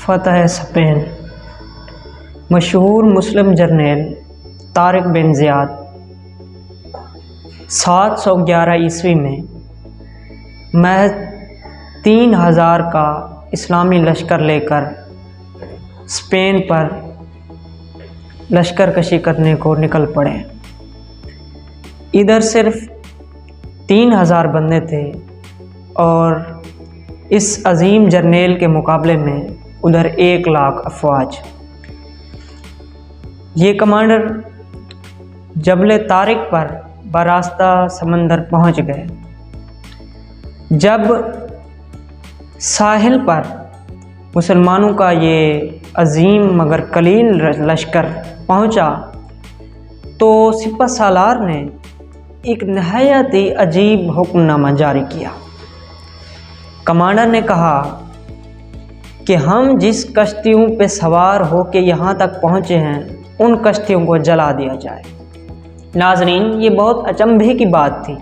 فتح Spain. مشہور مسلم جرنیل طارق بن زیاد 711 عیسوی میں محض 3000 کا اسلامی لشکر لے کر اسپین پر لشکر کشی کرنے کو نکل پڑے۔ ادھر صرف 3000 بندے تھے اور اس عظیم جرنیل کے مقابلے میں ادھر 1,00,000 افواج۔ یہ کمانڈر جبل طارق پر براستہ سمندر پہنچ گئے۔ جب ساحل پر مسلمانوں کا یہ عظیم مگر قلیل لشکر پہنچا تو سپہ سالار نے ایک نہایت ہی عجیب حکم نامہ جاری کیا۔ کمانڈر نے کہا کہ ہم جس کشتیوں پہ سوار ہو کے یہاں تک پہنچے ہیں ان کشتیوں کو جلا دیا جائے۔ ناظرین، یہ بہت اچنبھے کی بات تھی۔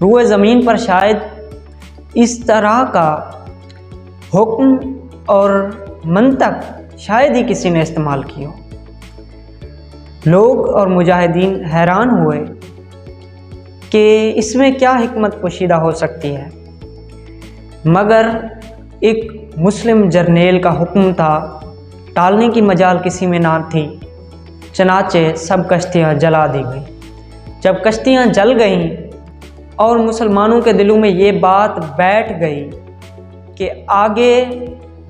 روئے زمین پر شاید اس طرح کا حکم اور منطق شاید ہی کسی نے استعمال کی ہو۔ لوگ اور مجاہدین حیران ہوئے کہ اس میں کیا حکمت پوشیدہ ہو سکتی ہے، مگر ایک مسلم جرنیل کا حکم تھا، ٹالنے کی مجال کسی میں نہ تھی۔ چنانچہ سب کشتیاں جلا دی گئیں۔ جب کشتیاں جل گئیں اور مسلمانوں کے دلوں میں یہ بات بیٹھ گئی کہ آگے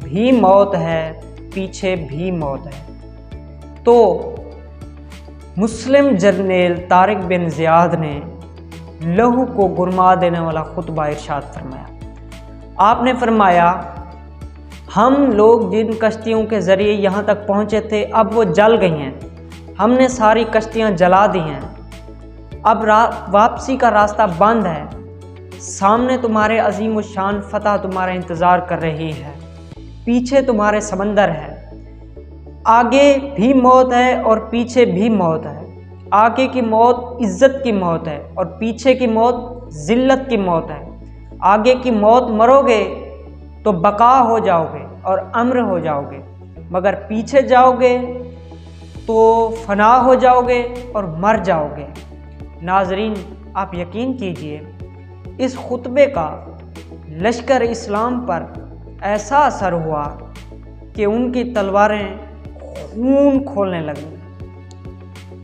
بھی موت ہے، پیچھے بھی موت ہے، تو مسلم جرنیل طارق بن زیاد نے لہو کو گرما دینے والا خطبہ ارشاد فرمایا۔ آپ نے فرمایا، ہم لوگ جن کشتیوں کے ذریعے یہاں تک پہنچے تھے اب وہ جل گئی ہیں، ہم نے ساری کشتیاں جلا دی ہیں، اب واپسی کا راستہ بند ہے، سامنے تمہارے عظیم الشان فتح تمہارا انتظار کر رہی ہے، پیچھے تمہارے سمندر ہے، آگے بھی موت ہے اور پیچھے بھی موت ہے، آگے کی موت عزت کی موت ہے اور پیچھے کی موت ذلت کی موت ہے۔ آگے کی موت مرو گے تو بقا ہو جاؤ گے اور امر ہو جاؤ گے، مگر پیچھے جاؤ گے تو فنا ہو جاؤ گے اور مر جاؤ گے۔ ناظرین، آپ یقین کیجئے اس خطبے کا لشکر اسلام پر ایسا اثر ہوا کہ ان کی تلواریں خون کھولنے لگیں۔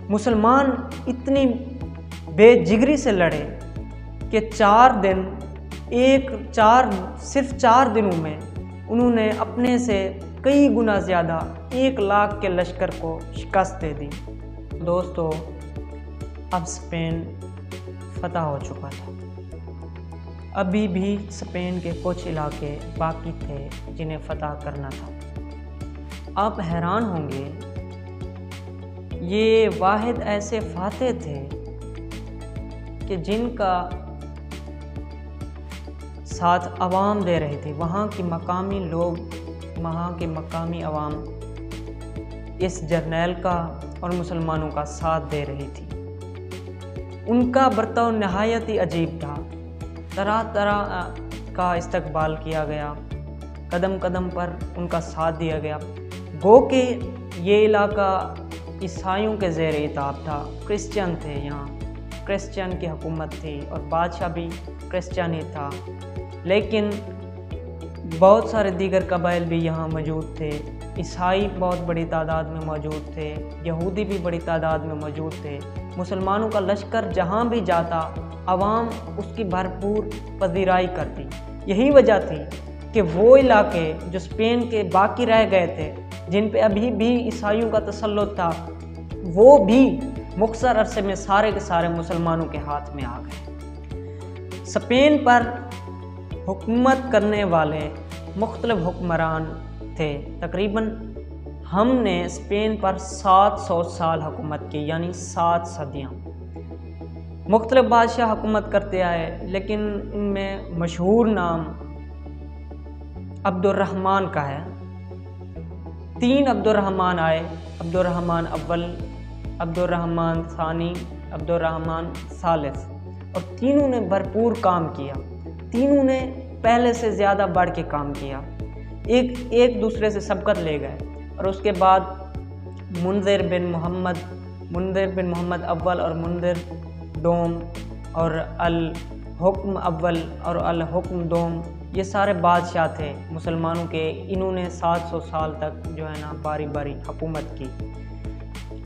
مسلمان اتنی بے جگری سے لڑے کہ صرف 4 دنوں میں انہوں نے اپنے سے کئی گنا زیادہ 1,00,000 کے لشکر کو شکست دے دی۔ دوستو، اب اسپین فتح ہو چکا تھا۔ ابھی بھی اسپین کے کچھ علاقے باقی تھے جنہیں فتح کرنا تھا۔ آپ حیران ہوں گے، یہ واحد ایسے فاتح تھے کہ جن کا ساتھ عوام دے رہے تھے۔ وہاں کی مقامی لوگ، وہاں کے مقامی عوام اس جرنیل کا اور مسلمانوں کا ساتھ دے رہی تھی۔ ان کا برتاؤ نہایت ہی عجیب تھا۔ طرح طرح کا استقبال کیا گیا، قدم قدم پر ان کا ساتھ دیا گیا۔ گو کہ یہ علاقہ عیسائیوں کے زیر اطاعت تھا، کرسچن تھے، یہاں کرسچن کی حکومت تھی اور بادشاہ بھی کرسچن ہی تھا، لیکن بہت سارے دیگر قبائل بھی یہاں موجود تھے۔ عیسائی بہت بڑی تعداد میں موجود تھے، یہودی بھی بڑی تعداد میں موجود تھے۔ مسلمانوں کا لشکر جہاں بھی جاتا، عوام اس کی بھرپور پذیرائی کرتی۔ یہی وجہ تھی کہ وہ علاقے جو اسپین کے باقی رہ گئے تھے، جن پہ ابھی بھی عیسائیوں کا تسلط تھا، وہ بھی مختصر عرصے میں سارے کے سارے مسلمانوں کے ہاتھ میں آ گئے۔ اسپین پر حکومت کرنے والے مختلف حکمران تھے۔ تقریباً ہم نے اسپین پر 700 سال حکومت کی، یعنی 7 صدیاں۔ مختلف بادشاہ حکومت کرتے آئے، لیکن ان میں مشہور نام عبد الرحمن کا ہے۔ 3 عبد الرحمن آئے، عبد الرحمن اول، عبد الرحمن ثانی، عبد الرحمن ثالث، اور تینوں نے بھرپور کام کیا، تینوں نے پہلے سے زیادہ بڑھ کے کام کیا۔ ایک دوسرے سے سبقت لے گئے، اور اس کے بعد منذر بن محمد اول اور منذر دوم اور الحکم اول اور الحکم دوم، یہ سارے بادشاہ تھے مسلمانوں کے. انہوں نے 700 سال تک جو ہے نا باری باری حکومت کی.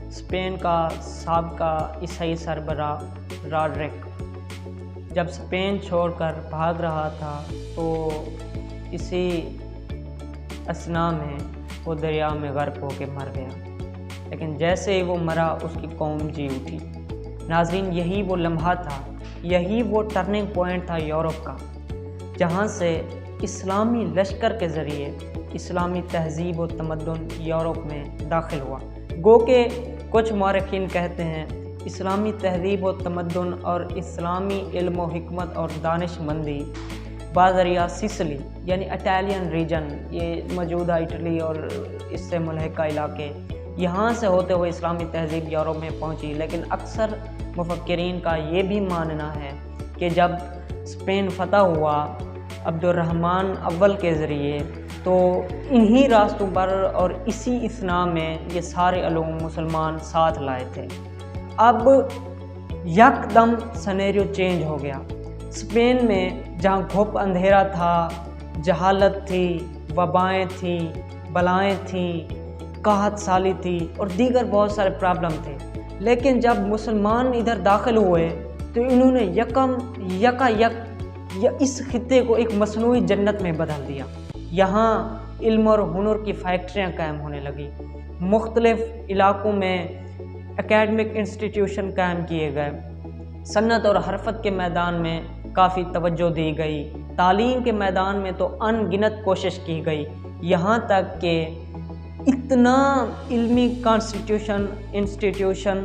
اسپین کا سابقہ عیسائی سربراہ راڈرک جب اسپین چھوڑ کر بھاگ رہا تھا تو اسی اثناء میں وہ دریا میں غرق ہو کے مر گیا، لیکن جیسے ہی وہ مرا اس کی قوم جی اٹھی. ناظرین، یہی وہ لمحہ تھا، یہی وہ ٹرننگ پوائنٹ تھا یورپ کا، جہاں سے اسلامی لشکر کے ذریعے اسلامی تہذیب و تمدن یورپ میں داخل ہوا. گو کہ کچھ مورخین کہتے ہیں اسلامی تہذیب و تمدن اور اسلامی علم و حکمت اور دانش مندی بازریہ سسلی یعنی اٹالین ریجن، یہ موجودہ اٹلی اور اس سے ملحقہ علاقے، یہاں سے ہوتے ہوئے اسلامی تہذیب یورپ میں پہنچی. لیکن اکثر مفکرین کا یہ بھی ماننا ہے کہ جب اسپین فتح ہوا عبد الرحمن اول کے ذریعے تو انہی راستوں پر اور اسی اثناء میں یہ سارے علوم مسلمان ساتھ لائے تھے. اب یکدم سینیریو چینج ہو گیا. اسپین میں جہاں گھپ اندھیرا تھا، جہالت تھی، وبائیں تھیں، بلائیں تھیں، قحط سالی تھی اور دیگر بہت سارے پرابلم تھے. لیکن جب مسلمان ادھر داخل ہوئے تو انہوں نے یکا اس خطے کو ایک مصنوعی جنت میں بدل دیا. یہاں علم اور ہنر کی فیکٹریاں قائم ہونے لگی، مختلف علاقوں میں اکیڈمک انسٹیٹیوشن قائم کیے گئے، صنعت اور حرفت کے میدان میں کافی توجہ دی گئی، تعلیم کے میدان میں تو ان گنت کوشش کی گئی، یہاں تک کہ اتنا علمی انسٹیٹیوشن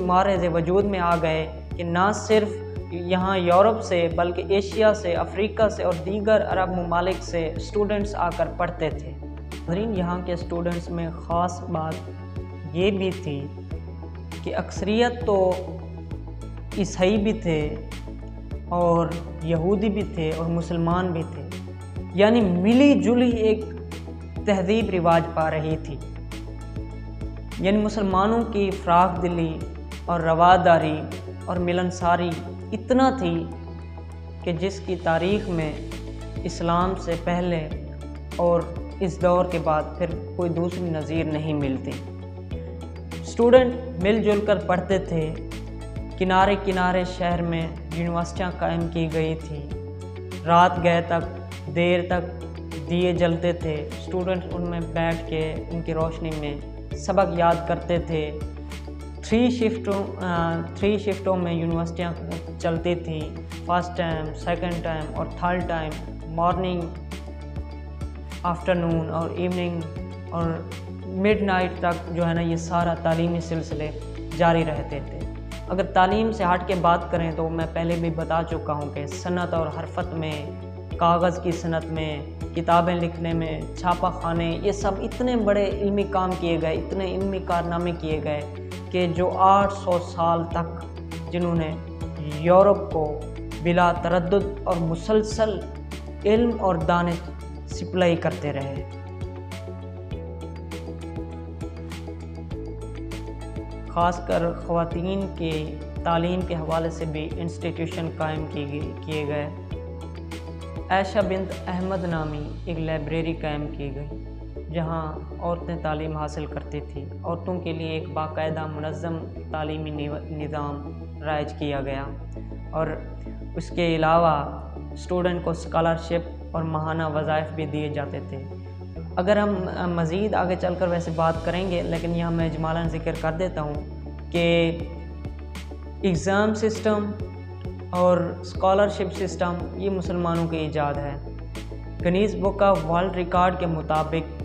مارز وجود میں آ گئے کہ نہ صرف یہاں یورپ سے بلکہ ایشیا سے، افریقہ سے اور دیگر عرب ممالک سے اسٹوڈنٹس آ کر پڑھتے تھے. ناظرین، یہاں کے اسٹوڈنٹس میں خاص بات یہ بھی تھی کہ اکثریت تو عیسائی بھی تھے اور یہودی بھی تھے اور مسلمان بھی تھے، یعنی ملی جلی ایک تہذیب رواج پا رہی تھی. یعنی مسلمانوں کی فراخ دلی اور رواداری اور ملنساری اتنا تھی کہ جس کی تاریخ میں اسلام سے پہلے اور اس دور کے بعد پھر کوئی دوسری نظیر نہیں ملتی. اسٹوڈنٹ مل جل کر پڑھتے تھے، کنارے کنارے شہر میں یونیورسٹیاں قائم کی گئی تھی، رات گئے تک دیر تک دیے جلتے تھے، اسٹوڈنٹ ان میں بیٹھ کے ان کی روشنی میں سبق یاد کرتے تھے. 3 شفٹوں میں یونیورسٹیاں چلتی تھیں، فرسٹ ٹائم، سیکنڈ ٹائم اور تھرڈ ٹائم، مارننگ، آفٹرنون اور ایوننگ اور مڈ نائٹ تک جو ہے نا یہ سارا تعلیمی سلسلے جاری رہتے تھے. اگر تعلیم سے ہٹ کے بات کریں تو میں پہلے بھی بتا چکا ہوں کہ صنعت اور حرفت میں، کاغذ کی صنعت میں، کتابیں لکھنے میں، چھاپہ خانے، یہ سب اتنے بڑے علمی کام کیے گئے، اتنے علمی کارنامے کیے گئے کہ جو 800 سال تک جنہوں نے یورپ کو بلا تردد اور مسلسل علم اور دانش سپلائی کرتے رہے. خاص کر خواتین کی تعلیم کے حوالے سے بھی انسٹیٹیوشن قائم کیے گئے. عائشہ بنت احمد نامی ایک لائبریری قائم کی گئی جہاں عورتیں تعلیم حاصل کرتی تھیں. عورتوں کے لیے ایک باقاعدہ منظم تعلیمی نظام رائج کیا گیا اور اس کے علاوہ اسٹوڈنٹ کو اسکالرشپ اور ماہانہ وظائف بھی دیے جاتے تھے. اگر ہم مزید آگے چل کر ویسے بات کریں گے، لیکن یہاں میں اجمالاً ذکر کر دیتا ہوں کہ ایگزام سسٹم اور اسکالرشپ سسٹم یہ مسلمانوں کی ایجاد ہے. Guinness book of world record کے مطابق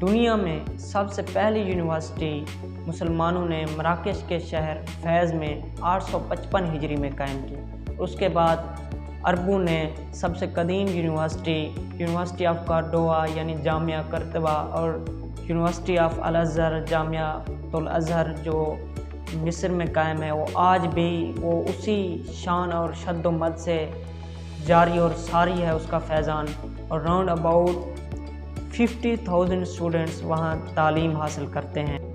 دنیا میں سب سے پہلی یونیورسٹی مسلمانوں نے مراکش کے شہر فیض میں 855 ہجری میں قائم کی. اس کے بعد عربوں نے سب سے قدیم یونیورسٹی آف کارڈوا یعنی جامعہ قرطبہ اور یونیورسٹی آف الازہر جامعہ الازہر جو مصر میں قائم ہے، وہ آج بھی وہ اسی شان اور شد و مد سے جاری اور ساری ہے اس کا فیضان. اور راؤنڈ اباؤٹ 50,000 اسٹوڈنٹس وہاں تعلیم حاصل کرتے ہیں۔